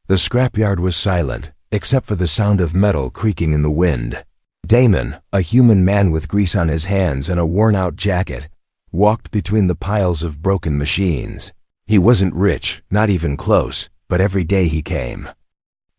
The scrapyard was silent, except for the sound of metal creaking in the wind. Damon, a human man with grease on his hands and a worn-out jacket, walked between the piles of broken machines. He wasn't rich, not even close, but every day he came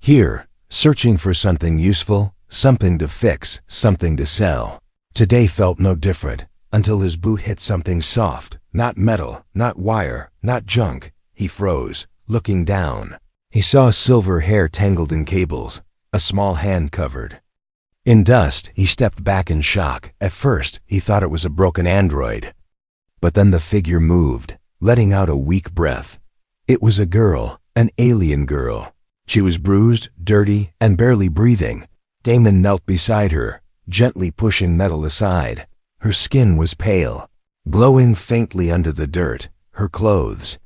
here, searching for something useful, something to fix, something to sell. Today felt no different, until his boot hit something soft, not metal, not wire, not junk. He froze, looking down. He saw silver hair tangled in cables, a small hand covered in dust. He stepped back in shock. At first, he thought it was a broken android. But then the figure moved, letting out a weak breath. It was a girl, an alien girl. She was bruised, dirty, and barely breathing. Damon knelt beside her, gently pushing metal aside. Her skin was pale, glowing faintly under the dirt. Her clothes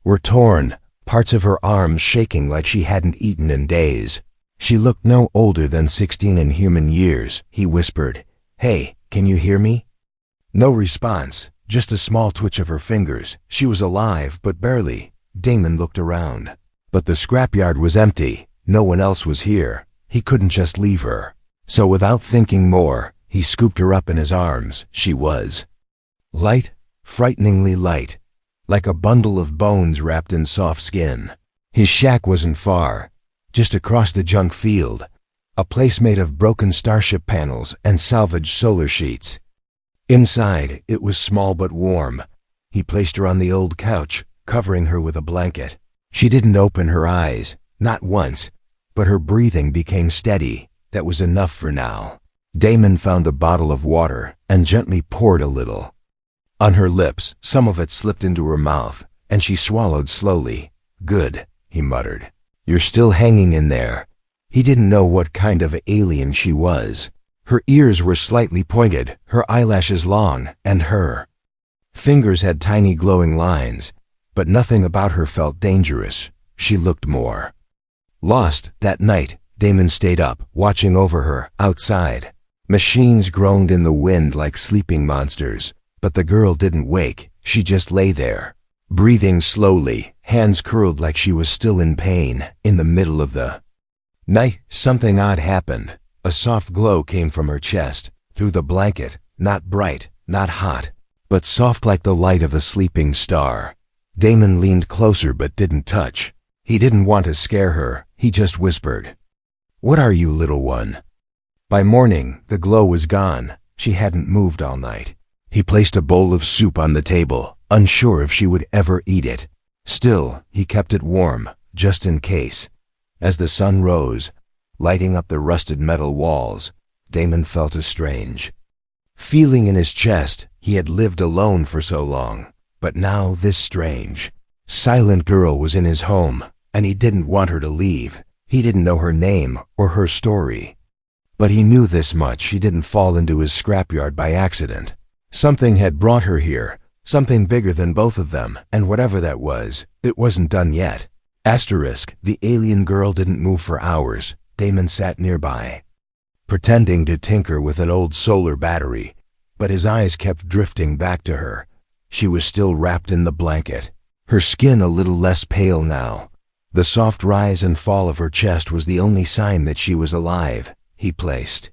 were torn, parts of her arms shaking like she hadn't eaten in days. She looked no older than 16 in human years. He whispered, "Hey, can you hear me?" No response, just a small twitch of her fingers. She was alive, but barely. Damon looked around. But the scrapyard was empty. No one else was here. He couldn't just leave her. So without thinking more, he scooped her up in his arms. She was light, frighteningly light, like a bundle of bones wrapped in soft skin. His shack wasn't far, just across the junk field, a place made of broken starship panels and salvaged solar sheets. Inside, it was small but warm. He placed her on the old couch, covering her with a blanket. She didn't open her eyes, not once, but her breathing became steady. That was enough for now. Damon found a bottle of water and gently poured a little on her lips. Some of it slipped into her mouth, and she swallowed slowly. "Good," he muttered. "You're still hanging in there." He didn't know what kind of alien she was. Her ears were slightly pointed, her eyelashes long, and her fingers had tiny glowing lines, but nothing about her felt dangerous. She looked more lost. That night, Damon stayed up, watching over her, outside. Machines groaned in the wind like sleeping monsters, but the girl didn't wake. She just lay there, breathing slowly, hands curled like she was still in pain. In the middle of the night, something odd happened. A soft glow came from her chest, through the blanket, not bright, not hot, but soft like the light of a sleeping star. Damon leaned closer but didn't touch. He didn't want to scare her. He just whispered, "What are you, little one?" By morning, the glow was gone. She hadn't moved all night. He placed a bowl of soup on the table, unsure if she would ever eat it. Still, he kept it warm, just in case. As the sun rose, lighting up the rusted metal walls, Damon felt a strange feeling in his chest. He had lived alone for so long, but now this strange, silent girl was in his home, and he didn't want her to leave. He didn't know her name or her story, but he knew this much: she didn't fall into his scrapyard by accident. Something had brought her here, something bigger than both of them, and whatever that was, it wasn't done yet. Asterisk, the alien girl didn't move for hours. Damon sat nearby, pretending to tinker with an old solar battery, but his eyes kept drifting back to her. She was still wrapped in the blanket, her skin a little less pale now. The soft rise and fall of her chest was the only sign that she was alive. He placed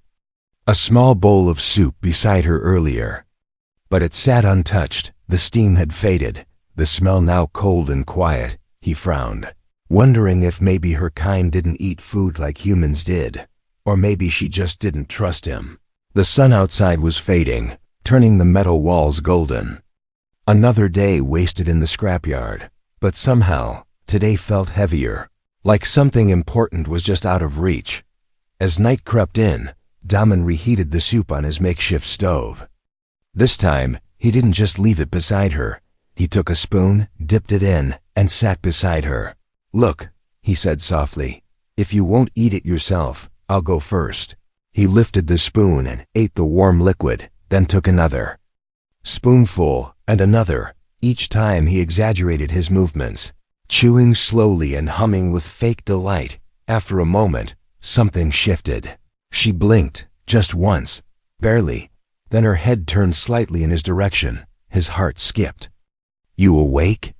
a small bowl of soup beside her earlier, but it sat untouched. The steam had faded, the smell now cold and quiet. He frowned, wondering if maybe her kind didn't eat food like humans did, or maybe she just didn't trust him. The sun outside was fading, turning the metal walls golden. Another day wasted in the scrapyard, but somehow, today felt heavier, like something important was just out of reach. As night crept in, Damon reheated the soup on his makeshift stove. This time, he didn't just leave it beside her. He took a spoon, dipped it in, and sat beside her. "Look," he said softly, "if you won't eat it yourself, I'll go first." He lifted the spoon and ate the warm liquid, then took another spoonful and another. Each time he exaggerated his movements, chewing slowly and humming with fake delight. After a moment, something shifted. She blinked, just once, barely. Then her head turned slightly in his direction. His heart skipped. "You awake?"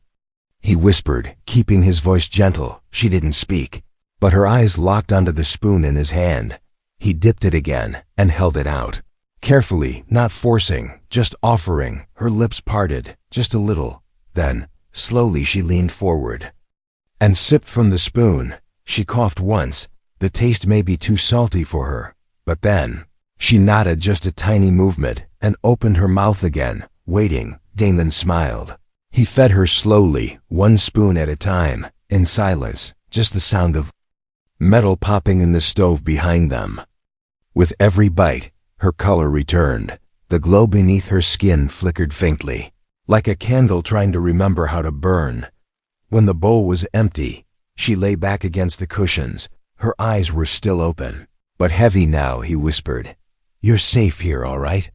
he whispered, keeping his voice gentle. She didn't speak. but her eyes locked onto the spoon in his hand. He dipped it again and held it out. Carefully, not forcing, just offering. Her lips parted, just a little. Then, slowly she leaned forward and sipped from the spoon. She coughed once. The taste may be too salty for her. But then, she nodded just a tiny movement and opened her mouth again, waiting. Damon smiled. He fed her slowly, one spoon at a time, in silence, just the sound of metal popping in the stove behind them. With every bite, her color returned. The glow beneath her skin flickered faintly, like a candle trying to remember how to burn. When the bowl was empty, she lay back against the cushions. Her eyes were still open, but heavy now. He whispered, "You're safe here, all right?"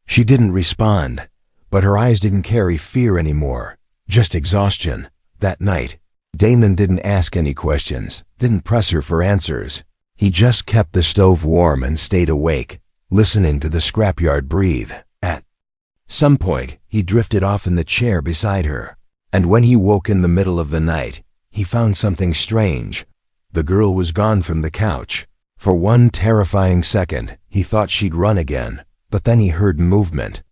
She didn't respond, but her eyes didn't carry fear anymore, just exhaustion. That night, Damon didn't ask any questions, didn't press her for answers. He just kept the stove warm and stayed awake, listening to the scrapyard breathe. At some point, he drifted off in the chair beside her, and when he woke in the middle of the night, he found something strange. The girl was gone from the couch. For one terrifying second, he thought she'd run again, but then he heard movement.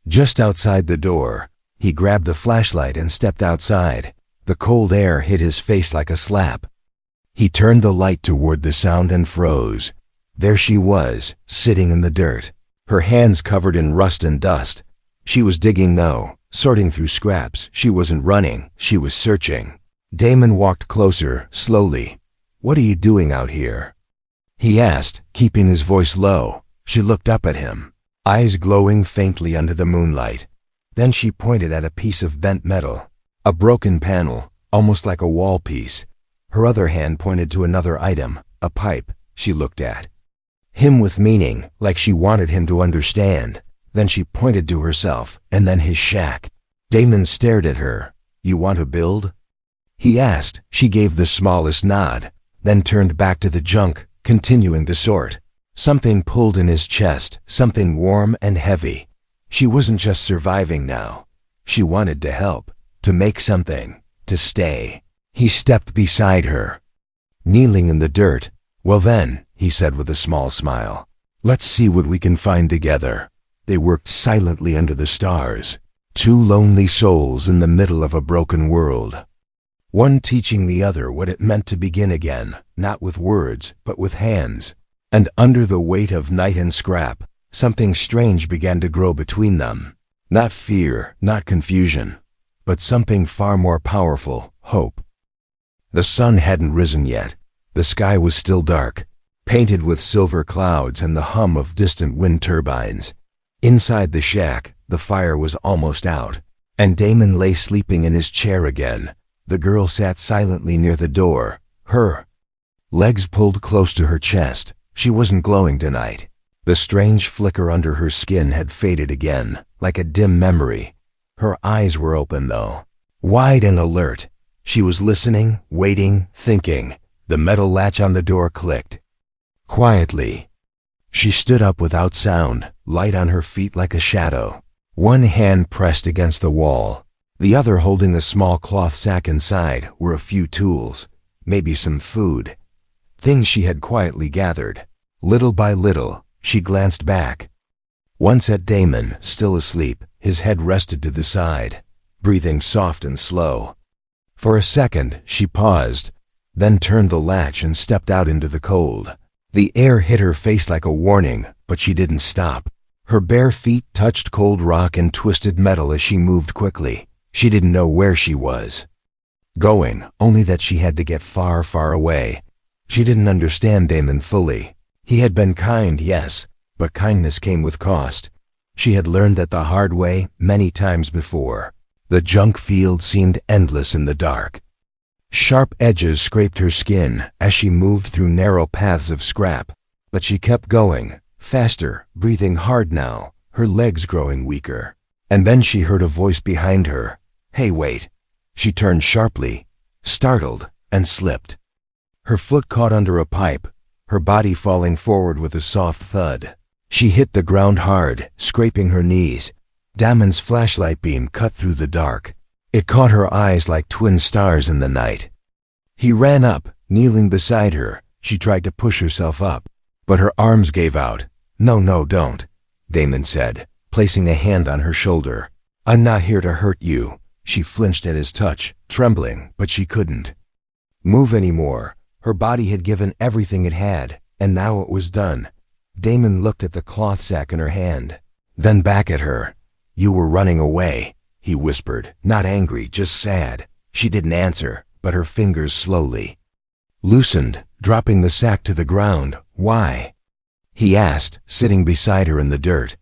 Just outside the door, he grabbed the flashlight and stepped outside. The cold air hit his face like a slap. He turned the light toward the sound and froze. There she was, sitting in the dirt, her hands covered in rust and dust. She was digging though, sorting through scraps. She wasn't running, she was searching. Damon walked closer, slowly. "What are you doing out here?" he asked, keeping his voice low. She looked up at him, eyes glowing faintly under the moonlight. Then she pointed at a piece of bent metal, a broken panel, almost like a wall piece. Her other hand pointed to another item, a pipe. She looked at him with meaning, like she wanted him to understand. Then she pointed to herself, and then his shack. Damon stared at her. "You want to build?" he asked. She gave the smallest nod, then turned back to the junk, continuing to sort. Something pulled in his chest, something warm and heavy. She wasn't just surviving now. She wanted to help, to make something, to stay. He stepped beside her, kneeling in the dirt. "Well then," he said with a small smile, "let's see what we can find together." They worked silently under the stars, two lonely souls in the middle of a broken world. One teaching the other what it meant to begin again, not with words, but with hands. And under the weight of night and scrap, something strange began to grow between them. Not fear, not confusion, but something far more powerful, hope. The sun hadn't risen yet. The sky was still dark, painted with silver clouds and the hum of distant wind turbines. Inside the shack, the fire was almost out, and Damon lay sleeping in his chair again. The girl sat silently near the door, her legs pulled close to her chest. She wasn't glowing tonight. The strange flicker under her skin had faded again, like a dim memory. Her eyes were open though, wide and alert. She was listening, waiting, thinking. The metal latch on the door clicked. Quietly, she stood up without sound, light on her feet like a shadow. One hand pressed against the wall, the other holding the small cloth sack inside were a few tools, maybe some food, things she had quietly gathered. Little by little, she glanced back. Once at Damon, still asleep, his head rested to the side, breathing soft and slow. For a second, she paused, then turned the latch and stepped out into the cold. The air hit her face like a warning, but she didn't stop. Her bare feet touched cold rock and twisted metal as she moved quickly. She didn't know where she was going, only that she had to get far, far away. She didn't understand Damon fully. He had been kind, yes, but kindness came with cost. She had learned that the hard way many times before. The junk field seemed endless in the dark. Sharp edges scraped her skin as she moved through narrow paths of scrap, but she kept going, faster, breathing hard now, her legs growing weaker. And then she heard a voice behind her. "Hey, wait." She turned sharply, startled, and slipped. Her foot caught under a pipe, her body falling forward with a soft thud. She hit the ground hard, scraping her knees. Damon's flashlight beam cut through the dark. It caught her eyes like twin stars in the night. He ran up, Kneeling beside her, she tried to push herself up, but her arms gave out. "No, no, don't," Damon said, placing a hand on her shoulder. "I'm not here to hurt you." She flinched at his touch, trembling, but she couldn't move anymore. Her body had given everything it had, and now it was done. Damon looked at the cloth sack in her hand, then back at her. "You were running away," he whispered, not angry, just sad. She didn't answer, but her fingers slowly loosened, dropping the sack to the ground. "Why?" he asked, sitting beside her in the dirt.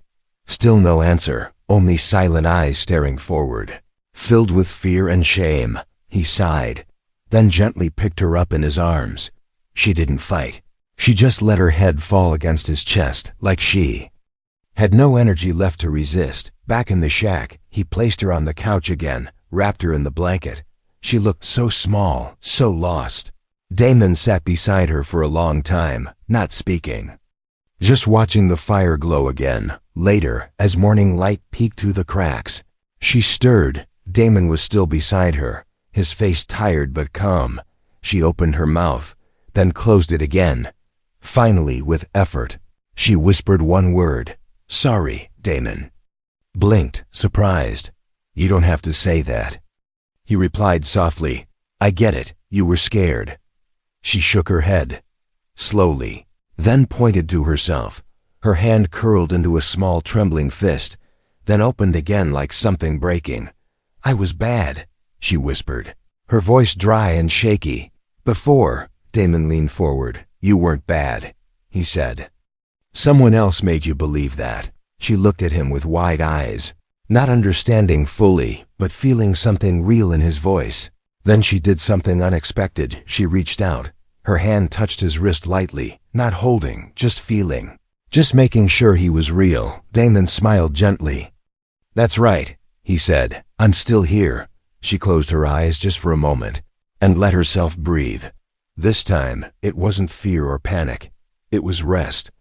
Still no answer, only silent eyes staring forward. Filled with fear and shame, he sighed, then gently picked her up in his arms. She didn't fight. She just let her head fall against his chest, like she had no energy left to resist. Back in the shack, he placed her on the couch again, wrapped her in the blanket. She looked so small, so lost. Damon sat beside her for a long time, not speaking, just watching the fire glow again. Later, as morning light peeked through the cracks, she stirred. Damon was still beside her, his face tired but calm. She opened her mouth, then closed it again. Finally, with effort, she whispered one word. "Sorry, Damon." Blinked, surprised. "You don't have to say that," he replied softly. "I get it, you were scared." She shook her head, slowly, then pointed to herself. Her hand curled into a small trembling fist, then opened again like something breaking. "I was bad," she whispered, her voice dry and shaky. "Before," Damon leaned forward. "You weren't bad," he said. "Someone else made you believe that." She looked at him with wide eyes, not understanding fully, but feeling something real in his voice. Then she did something unexpected. She reached out. Her hand touched his wrist lightly, not holding, just feeling, just making sure he was real. Damon smiled gently. "That's right," he said. "I'm still here." She closed her eyes just for a moment and let herself breathe. This time, it wasn't fear or panic. It was rest.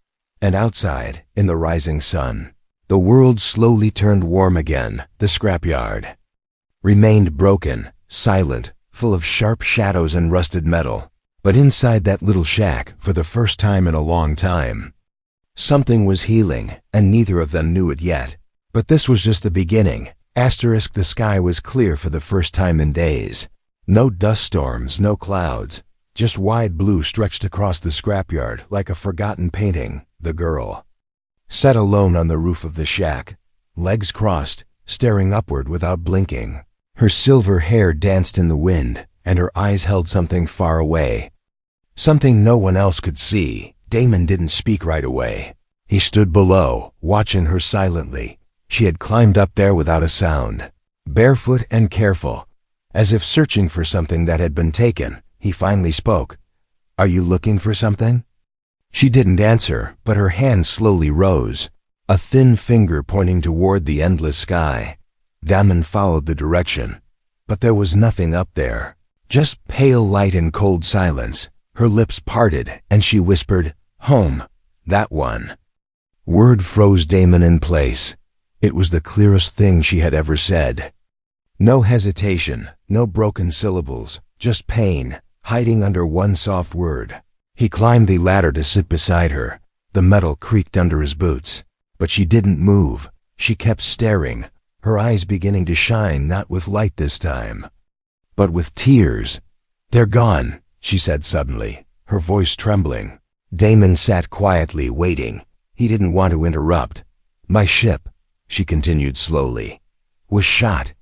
And outside, in the rising sun, the world slowly turned warm again. The scrapyard remained broken, silent, full of sharp shadows and rusted metal. But inside that little shack, for the first time in a long time, something was healing, and neither of them knew it yet. But this was just the beginning. The sky was clear for the first time in days. No dust storms, no clouds. Just wide blue stretched across the scrapyard like a forgotten painting. The girl sat alone on the roof of the shack, legs crossed, staring upward without blinking. Her silver hair danced in the wind, and her eyes held something far away, something no one else could see. Damon didn't speak right away. He stood below, watching her silently. She had climbed up there without a sound, barefoot and careful, as if searching for something that had been taken. He finally spoke. "Are you looking for something?" She didn't answer, but her hand slowly rose, a thin finger pointing toward the endless sky. Damon followed the direction, but there was nothing up there, just pale light and cold silence. Her lips parted, and she whispered, "Home, that one." Word froze Damon in place. It was the clearest thing she had ever said. No hesitation, no broken syllables, just pain, hiding under one soft word. He climbed the ladder to sit beside her. The metal creaked under his boots, but she didn't move. She kept staring, her eyes beginning to shine, not with light this time, but with tears. "They're gone," she said suddenly, her voice trembling. Damon sat quietly, waiting. He didn't want to interrupt. "My ship," she continued slowly, "was shot.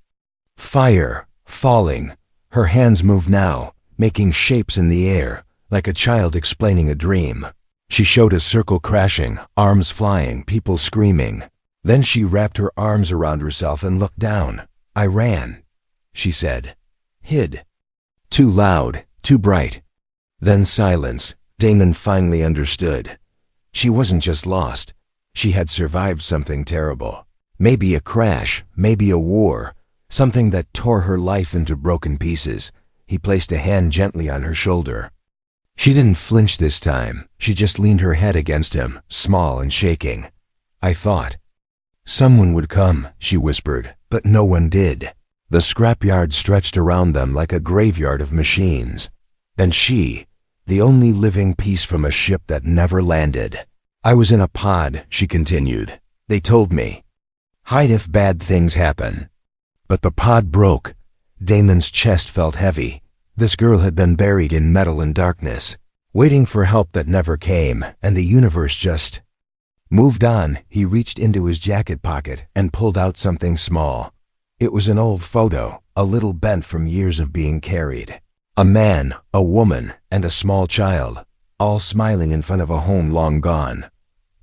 Fire, falling." Her hands moved now, making shapes in the air, like a child explaining a dream. She showed a circle crashing, arms flying, people screaming. Then she wrapped her arms around herself and looked down. "I ran," she said. "Hid. Too loud, too bright." Then silence. Damon finally understood. She wasn't just lost. She had survived something terrible. Maybe a crash, maybe a war, something that tore her life into broken pieces. He placed a hand gently on her shoulder. She didn't flinch this time. She just leaned her head against him, small and shaking. "I thought someone would come," she whispered, but no one did. The scrapyard stretched around them like a graveyard of machines. And she, The only living piece from a ship that never landed. I was in a pod, she continued. They told me, hide if bad things happen. But the pod broke. Damon's chest felt heavy. This girl had been buried in metal and darkness, waiting for help that never came, and the universe just moved on. He reached into his jacket pocket and pulled out something small. It was an old photo, a little bent from years of being carried. A man, a woman, and a small child, all smiling in front of a home long gone.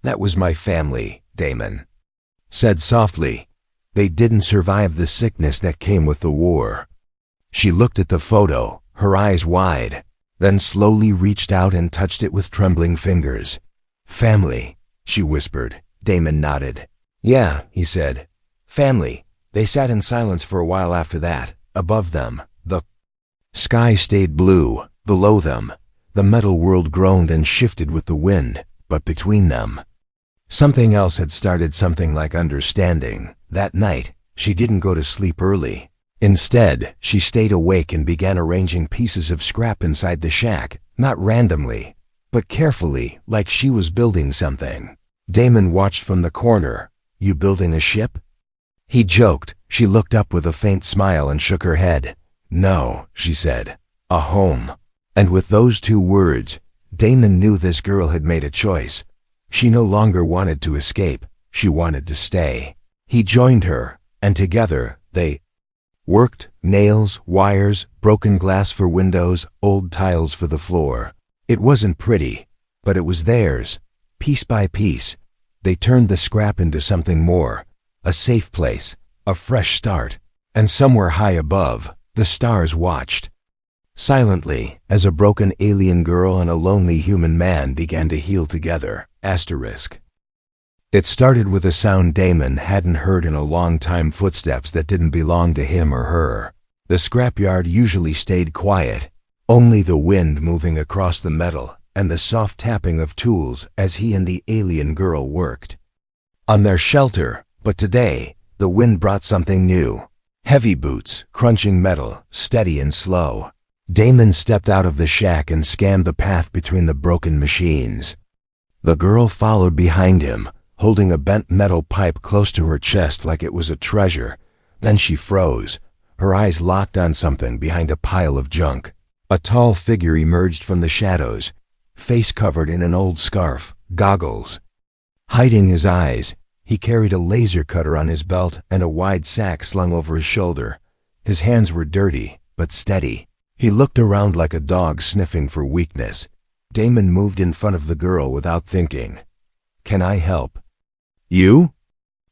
That was my family, Damon said softly. They didn't survive the sickness that came with the war. She looked at the photo, her eyes wide, then slowly reached out and touched it with trembling fingers. Family, she whispered. Damon nodded. Yeah, he said. Family. They sat in silence for a while after that. Above them, the sky stayed blue. Below them, the metal world groaned and shifted with the wind, but between them, something else had started, something like understanding. That night, she didn't go to sleep early. Instead, she stayed awake and began arranging pieces of scrap inside the shack, not randomly, but carefully, like she was building something. Damon watched from the corner. You building a ship? He joked. She looked up with a faint smile and shook her head. No, she said. A home. And with those two words, Damon knew this girl had made a choice. She no longer wanted to escape. She wanted to stay. He joined her, and together, they worked. Nails, wires, broken glass for windows, old tiles for the floor. It wasn't pretty, but it was theirs. Piece by piece, they turned the scrap into something more. A safe place, a fresh start. And somewhere high above, the stars watched silently as a broken alien girl and a lonely human man began to heal together. Asterisk. It started with a sound Damon hadn't heard in a long time, footsteps that didn't belong to him or her. The scrapyard usually stayed quiet, only the wind moving across the metal and the soft tapping of tools as he and the alien girl worked on their shelter. But today, the wind brought something new. Heavy boots, crunching metal, steady and slow. Damon stepped out of the shack and scanned the path between the broken machines. The girl followed behind him, holding a bent metal pipe close to her chest like it was a treasure. Then she froze, her eyes locked on something behind a pile of junk. A tall figure emerged from the shadows, face covered in an old scarf, goggles hiding his eyes. He carried a laser cutter on his belt and a wide sack slung over his shoulder. His hands were dirty, but steady. He looked around like a dog sniffing for weakness. Damon moved in front of the girl without thinking. Can I help? You?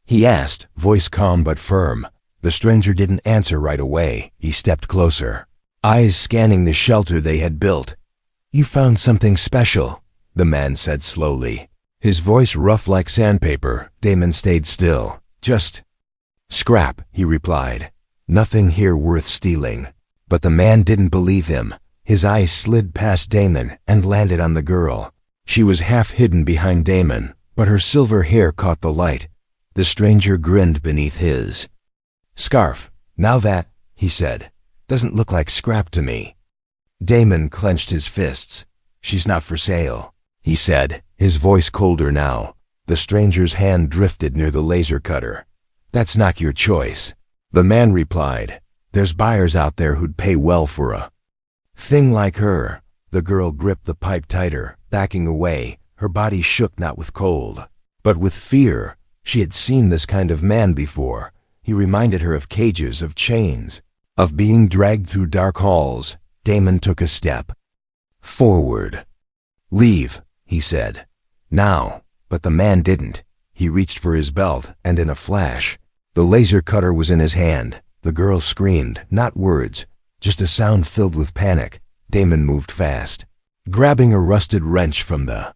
He asked, voice calm but firm. The stranger didn't answer right away. He stepped closer, eyes scanning the shelter they had built. You found something special, the man said slowly. His voice rough like sandpaper. Damon stayed still. Just scrap, he replied. Nothing here worth stealing. But the man didn't believe him. His eyes slid past Damon and landed on the girl. She was half hidden behind Damon, but her silver hair caught the light. The stranger grinned beneath his scarf. Now that, he said, doesn't look like scrap to me. Damon clenched his fists. She's not for sale, he said, his voice colder now. The stranger's hand drifted near the laser cutter. That's not your choice, the man replied. There's buyers out there who'd pay well for a thing like her. The girl gripped the pipe tighter, backing away. Her body shook not with cold, but with fear. She had seen this kind of man before. He reminded her of cages, of chains, of being dragged through dark halls. Damon took a step forward. Leave, he said. Now, but the man didn't. He reached for his belt, and in a flash, the laser cutter was in his hand. The girl screamed, not words, just a sound filled with panic. Damon moved fast, grabbing a rusted wrench from the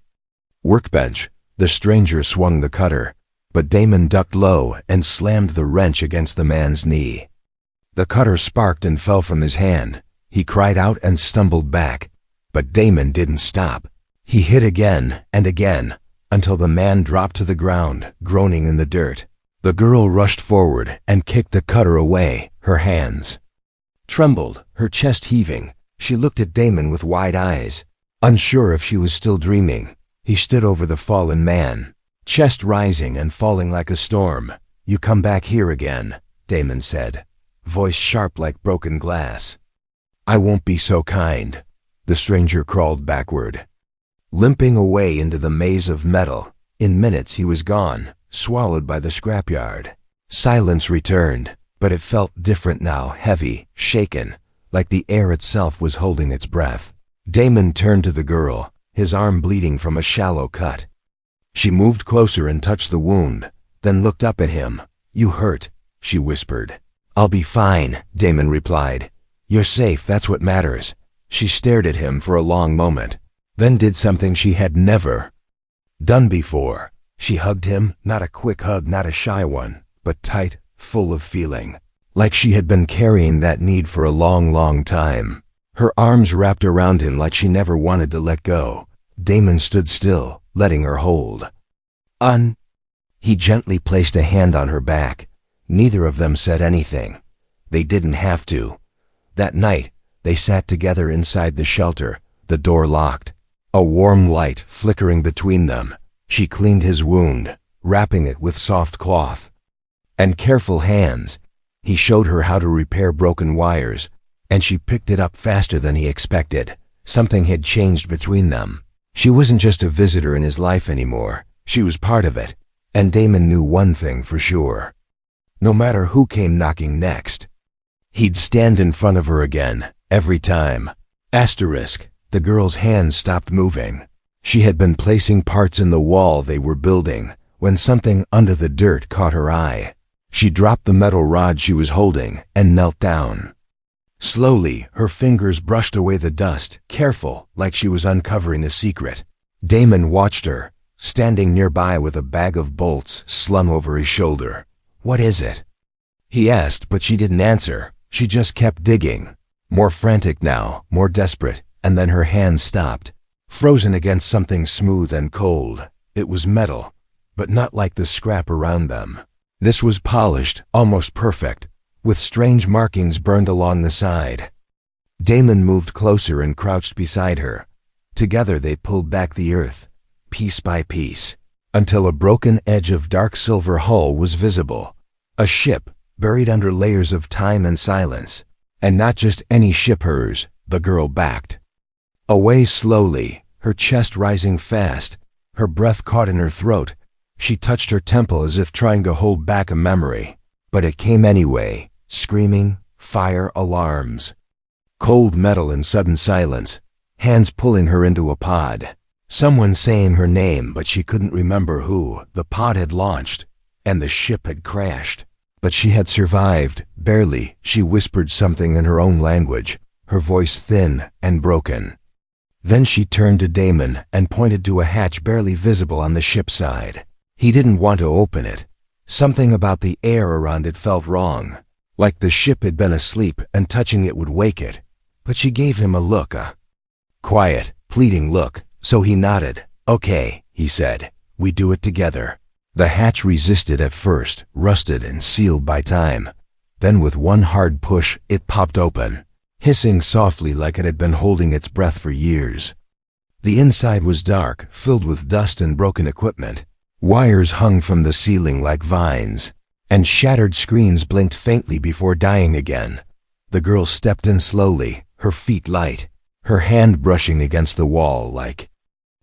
workbench. The stranger swung the cutter, but Damon ducked low and slammed the wrench against the man's knee. The cutter sparked and fell from his hand. He cried out and stumbled back, but Damon didn't stop. He hit again and again, until the man dropped to the ground, groaning in the dirt. The girl rushed forward and kicked the cutter away. Her hands trembled, her chest heaving. She looked at Damon with wide eyes. Unsure if she was still dreaming, he stood over the fallen man, chest rising and falling like a storm. "You come back here again," Damon said, voice sharp like broken glass. "I won't be so kind." The stranger crawled backward, limping away into the maze of metal. In minutes he was gone, swallowed by the scrapyard. Silence returned, but it felt different now, heavy, shaken, like the air itself was holding its breath. Damon turned to the girl, his arm bleeding from a shallow cut. She moved closer and touched the wound, then looked up at him. "You hurt," she whispered. "I'll be fine," Damon replied. "You're safe, that's what matters." She stared at him for a long moment, then did something she had never done before. She hugged him, not a quick hug, not a shy one, but tight, full of feeling, like she had been carrying that need for a long, long time. Her arms wrapped around him like she never wanted to let go. Damon stood still, letting her hold. He gently placed a hand on her back. Neither of them said anything. They didn't have to. That night, they sat together inside the shelter, the door locked, a warm light flickering between them. She cleaned his wound, wrapping it with soft cloth and careful hands. He showed her how to repair broken wires, and she picked it up faster than he expected. Something had changed between them. She wasn't just a visitor in his life anymore. She was part of it, and Damon knew one thing for sure. No matter who came knocking next, he'd stand in front of her again, every time. The girl's hands stopped moving. She had been placing parts in the wall they were building when something under the dirt caught her eye. She dropped the metal rod she was holding and knelt down. Slowly, her fingers brushed away the dust, careful, like she was uncovering a secret. Damon watched her, standing nearby with a bag of bolts slung over his shoulder. "What is it?" he asked, but she didn't answer. She just kept digging, more frantic now, more desperate, and then her hand stopped, frozen against something smooth and cold. It was metal, but not like the scrap around them. This was polished, almost perfect, with strange markings burned along the side. Damon moved closer and crouched beside her. Together they pulled back the earth, piece by piece, until a broken edge of dark silver hull was visible. A ship, buried under layers of time and silence. And not just any ship, hers. The girl backed away slowly, her chest rising fast, her breath caught in her throat. She touched her temple as if trying to hold back a memory. But it came anyway, screaming, fire alarms. Cold metal and sudden silence, hands pulling her into a pod. Someone saying her name, but she couldn't remember who. The pod had launched, and the ship had crashed. But she had survived, barely. She whispered something in her own language, her voice thin and broken. Then she turned to Damon and pointed to a hatch barely visible on the ship's side. He didn't want to open it. Something about the air around it felt wrong, like the ship had been asleep and touching it would wake it. But she gave him a look, a quiet, pleading look, so he nodded. "Okay," he said, "we do it together." The hatch resisted at first, rusted and sealed by time. Then with one hard push, it popped open, hissing softly like it had been holding its breath for years. The inside was dark, filled with dust and broken equipment. Wires hung from the ceiling like vines, and shattered screens blinked faintly before dying again. The girl stepped in slowly, her feet light, her hand brushing against the wall like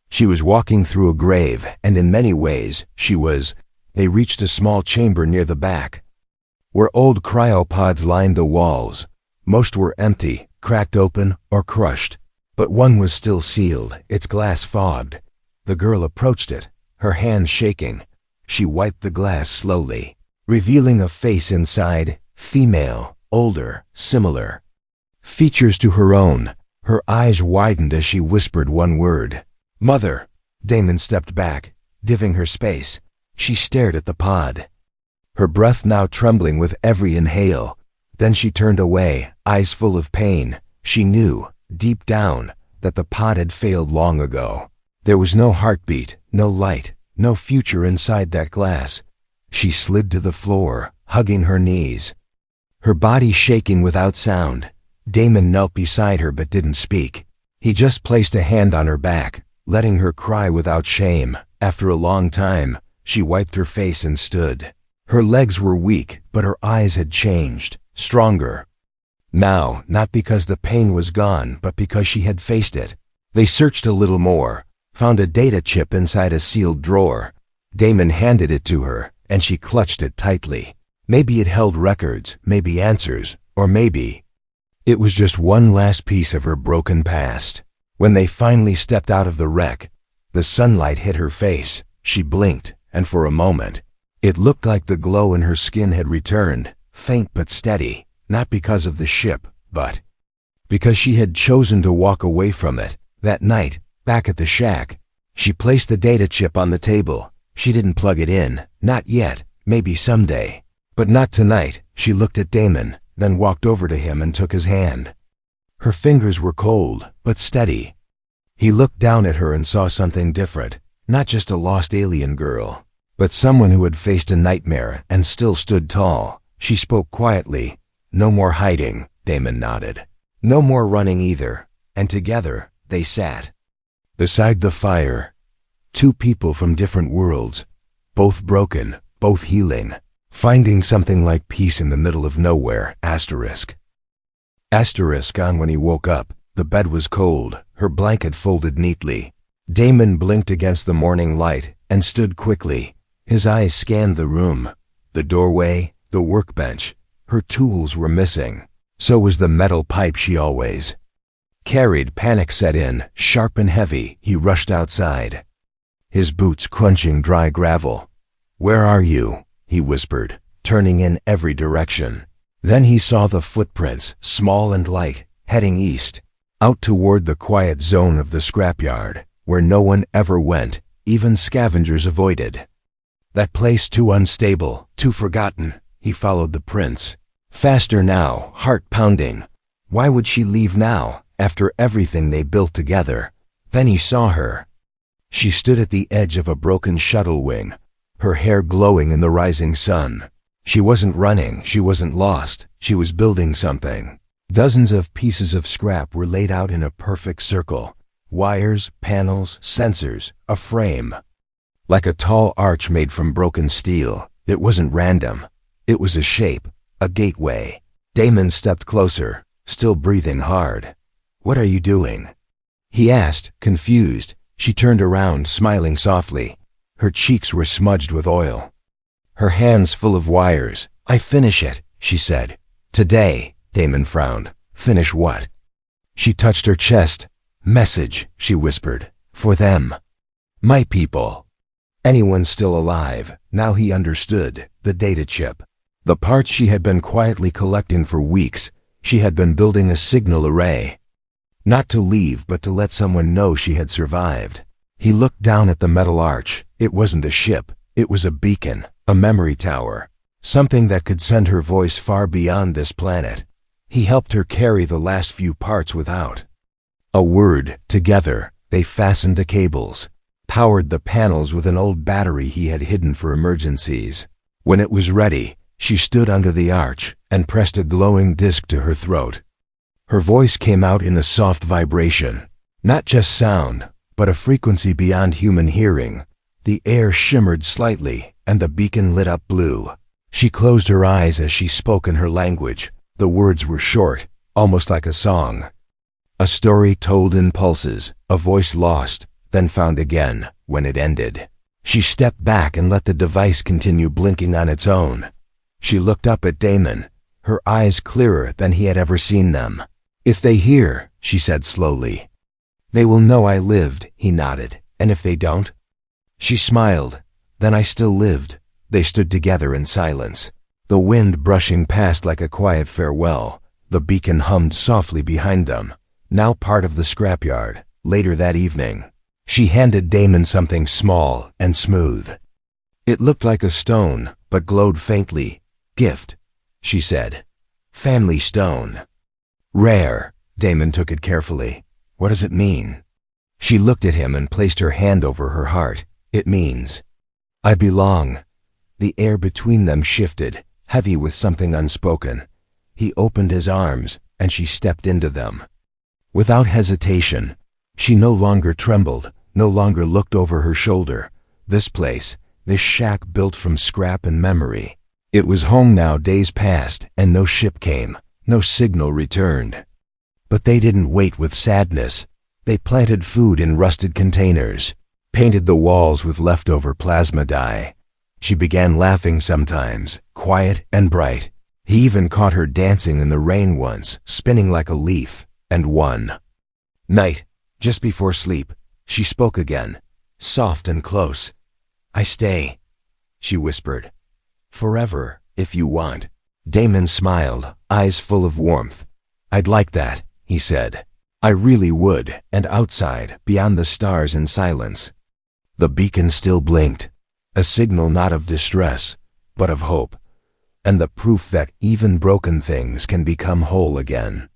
she was walking through a grave, and in many ways, she was. They reached a small chamber near the back, where old cryopods lined the walls. Most were empty, cracked open, or crushed, but one was still sealed, its glass fogged. The girl approached it, her hands shaking. She wiped the glass slowly, revealing a face inside, female, older, similar features to her own. Her eyes widened as she whispered one word. "Mother." Damon stepped back, giving her space. She stared at the pod, her breath now trembling with every inhale. Then she turned away, eyes full of pain. She knew, deep down, that the pod had failed long ago. There was no heartbeat, no light, no future inside that glass. She slid to the floor, hugging her knees, her body shaking without sound. Damon knelt beside her but didn't speak. He just placed a hand on her back, letting her cry without shame. After a long time, she wiped her face and stood. Her legs were weak, but her eyes had changed, stronger. Now, not because the pain was gone, but because she had faced it. They searched a little more, found a data chip inside a sealed drawer. Damon handed it to her, and she clutched it tightly. Maybe it held records, maybe answers, or maybe it was just one last piece of her broken past. When they finally stepped out of the wreck, the sunlight hit her face. She blinked, and for a moment, it looked like the glow in her skin had returned, faint but steady, not because of the ship, but because she had chosen to walk away from it. That night, back at the shack, she placed the data chip on the table. She didn't plug it in, not yet, maybe someday. But not tonight. She looked at Damon, then walked over to him and took his hand. Her fingers were cold, but steady. He looked down at her and saw something different, not just a lost alien girl, but someone who had faced a nightmare and still stood tall. She spoke quietly. "No more hiding," Damon nodded. "No more running either." And together, they sat beside the fire. Two people from different worlds, both broken, both healing, finding something like peace in the middle of nowhere. Asterisk on. When he woke up, the bed was cold, her blanket folded neatly. Damon blinked against the morning light and stood quickly. His eyes scanned the room, the doorway, the workbench. Her tools were missing. So was the metal pipe she always carried. Panic set in, sharp and heavy. He rushed outside, his boots crunching dry gravel. "Where are you?" he whispered, turning in every direction. Then he saw the footprints, small and light, heading east, out toward the quiet zone of the scrapyard, where no one ever went, even scavengers avoided. That place too unstable, too forgotten. He followed the prints. Faster now, heart pounding. Why would she leave now, after everything they built together? Then he saw her. She stood at the edge of a broken shuttle wing, her hair glowing in the rising sun. She wasn't running, she wasn't lost, she was building something. Dozens of pieces of scrap were laid out in a perfect circle. Wires, panels, sensors, a frame. Like a tall arch made from broken steel. It wasn't random. It was a shape, a gateway. Damon stepped closer, still breathing hard. "What are you doing?" he asked, confused. She turned around, smiling softly. Her cheeks were smudged with oil, her hands full of wires. "I finish it," she said. "Today." Damon frowned. "Finish what?" She touched her chest. "Message," she whispered. "For them. My people. Anyone still alive." Now he understood. The data chip. The parts she had been quietly collecting for weeks. She had been building a signal array. Not to leave, but to let someone know she had survived. He looked down at the metal arch. It wasn't a ship. It was a beacon, a memory tower, something that could send her voice far beyond this planet. He helped her carry the last few parts without a word. Together, they fastened the cables, powered the panels with an old battery he had hidden for emergencies. When it was ready, she stood under the arch and pressed a glowing disc to her throat. Her voice came out in a soft vibration, not just sound, but a frequency beyond human hearing. The air shimmered slightly, and the beacon lit up blue. She closed her eyes as she spoke in her language. The words were short, almost like a song. A story told in pulses, a voice lost, then found again. When it ended, she stepped back and let the device continue blinking on its own. She looked up at Damon, her eyes clearer than he had ever seen them. "If they hear," she said slowly, "they will know I lived." He nodded. "And if they don't?" She smiled. "Then I still lived." They stood together in silence, the wind brushing past like a quiet farewell. The beacon hummed softly behind them. Now part of the scrapyard. Later that evening, she handed Damon something small and smooth. It looked like a stone, but glowed faintly. "Gift," she said. "Family stone. Rare." Damon took it carefully. "What does it mean?" She looked at him and placed her hand over her heart. "It means I belong." The air between them shifted, heavy with something unspoken. He opened his arms, and she stepped into them. Without hesitation, she no longer trembled, no longer looked over her shoulder. This place, this shack built from scrap and memory. It was home now. Days passed, and no ship came, no signal returned. But they didn't wait with sadness. They planted food in rusted containers, painted the walls with leftover plasma dye. She began laughing sometimes, quiet and bright. He even caught her dancing in the rain once, spinning like a leaf, and one night, just before sleep, she spoke again, soft and close. "I stay," she whispered. "Forever, if you want." Damon smiled, eyes full of warmth. "I'd like that," he said. "I really would." And outside, beyond the stars in silence, the beacon still blinked, a signal not of distress, but of hope, and the proof that even broken things can become whole again.